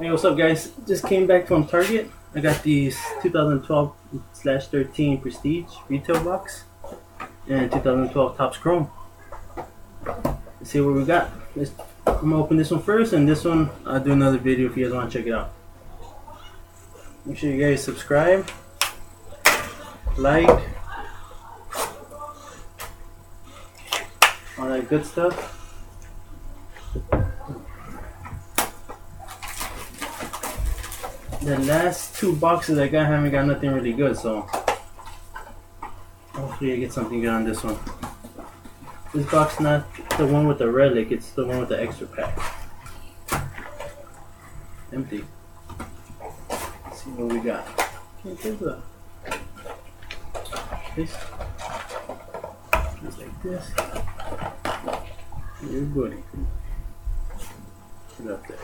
Hey, what's up, guys? Just came back from Target. I got these 2012/13 Prestige retail box and 2012 Topps Chrome. Let's see what we got. I'm gonna open this one first, and this one I'll do another video if you guys want to check it out. Make sure you guys subscribe, like, all that good stuff. The last two boxes I haven't got nothing really good, so hopefully I get something good on this one. This box not the one with the relic, it's the one with the extra pack. Empty. Let's see what we got. Okay, this. Just like this. You're buddy. Put it up there.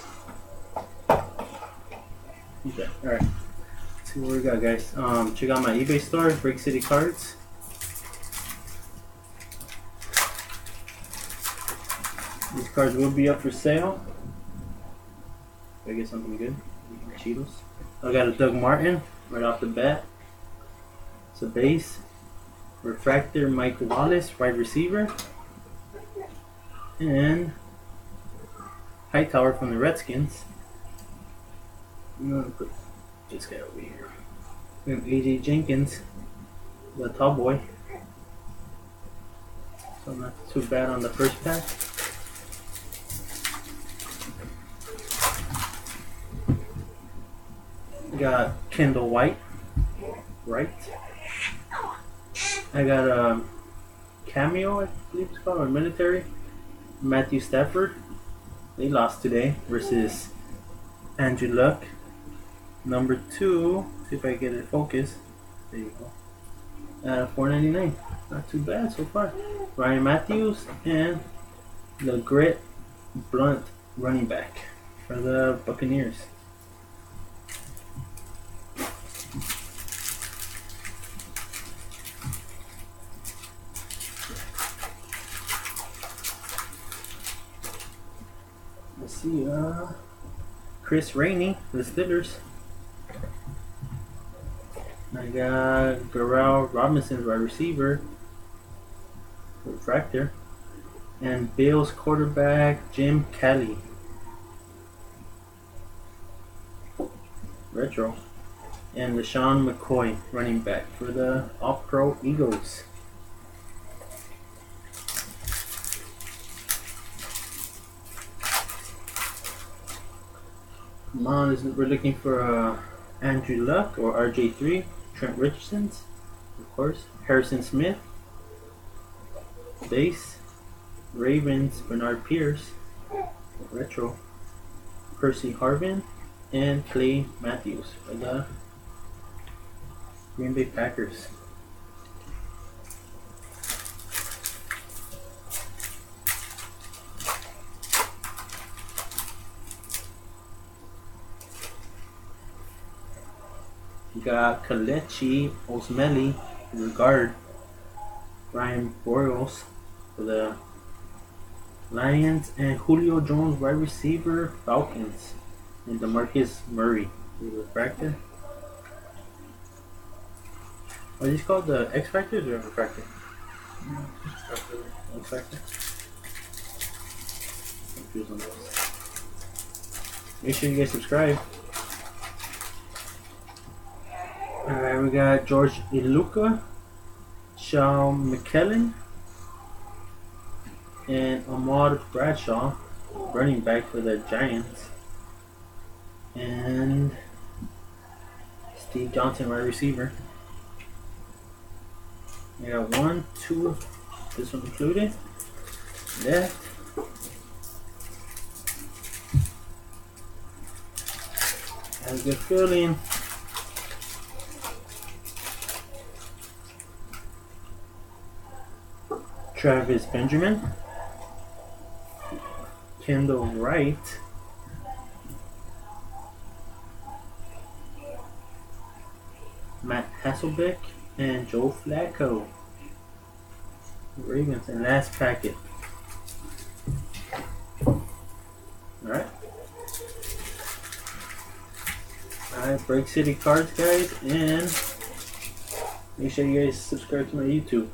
Okay, alright. Let's see what we got, guys. Check out my eBay store, Brick City Cards. These cards will be up for sale. If I get something good. Cheetos. I got a Doug Martin right off the bat. It's a base. Refractor Mike Wallace, wide receiver. And Hightower from the Redskins. I'm gonna put this guy over here. We have AJ Jenkins, the tall boy. So not too bad on the first pack. Got Kendall White, right? I got a cameo, I believe it's called, or military. Matthew Stafford. They lost today versus Andrew Luck. Number 2, see if I get it focused. There you go. $4.99. Not too bad so far. Ryan Matthews and the Grit Blunt running back for the Buccaneers. Let's see, Chris Rainey for the Steelers. I got Darrell Robinson, wide receiver, refractor, and Bills quarterback Jim Kelly, retro, and LaShawn McCoy, running back for the All-Pro Eagles. Come on, we're looking for Andrew Luck or RG3, Trent Richardson's, of course, Harrison Smith, base, Ravens, Bernard Pierce, retro, Percy Harvin, and Clay Matthews for the Green Bay Packers. Got Kalechi Osmeli, guard, Brian Boyles for the Lions, and Julio Jones, wide receiver, Falcons, and DeMarcus Murray, the refractor. Are these called the X Factors or refractor? X Factor. Confused on those. Make sure you guys subscribe. Alright, we got George Iluka, Sean McKellen, and Ahmad Bradshaw, running back for the Giants, and Steve Johnson, wide receiver. I got 1, 2, this one included, left. I have a good feeling. Travis Benjamin, Kendall Wright, Matt Hasselbeck, and Joe Flacco. Ravens, and last packet. Alright. Alright, Break City cards, guys, and make sure you guys subscribe to my YouTube.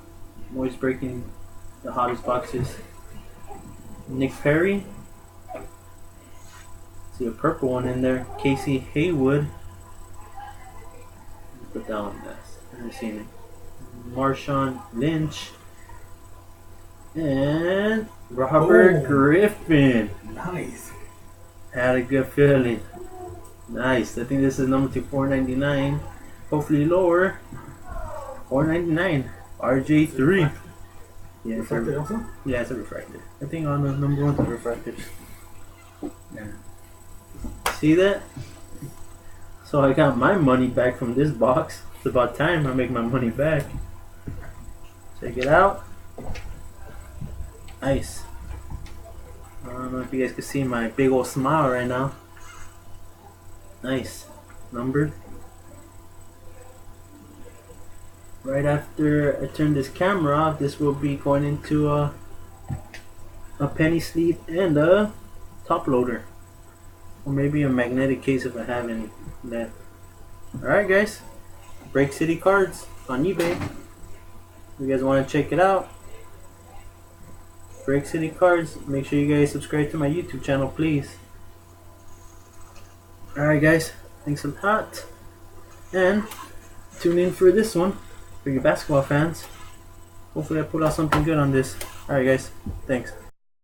I'm always breaking the hottest boxes. Nick Perry. See a purple one in there. Casey Haywood. Put that one last. I've never seen it. Marshawn Lynch. And Robert Griffin. Nice. Had a good feeling. Nice. I think this is number 499. Hopefully lower. 499. RG3. Yeah, Refracted also? Yeah, it's a refractor. I think on the number one's a refractor. Yeah. See that? So I got my money back from this box. It's about time I make my money back. Check it out. Nice. I don't know if you guys can see my big old smile right now. Nice. Numbered. Right after I turn this camera off, this will be going into a penny sleeve and a top loader. Or maybe a magnetic case if I have any left. Alright guys. Break City cards on eBay. If you guys want to check it out. Break City cards. Make sure you guys subscribe to my YouTube channel, please. Alright guys. Thanks a lot. And tune in for this one. For your basketball fans. Hopefully I pull out something good on this. Alright guys. Thanks.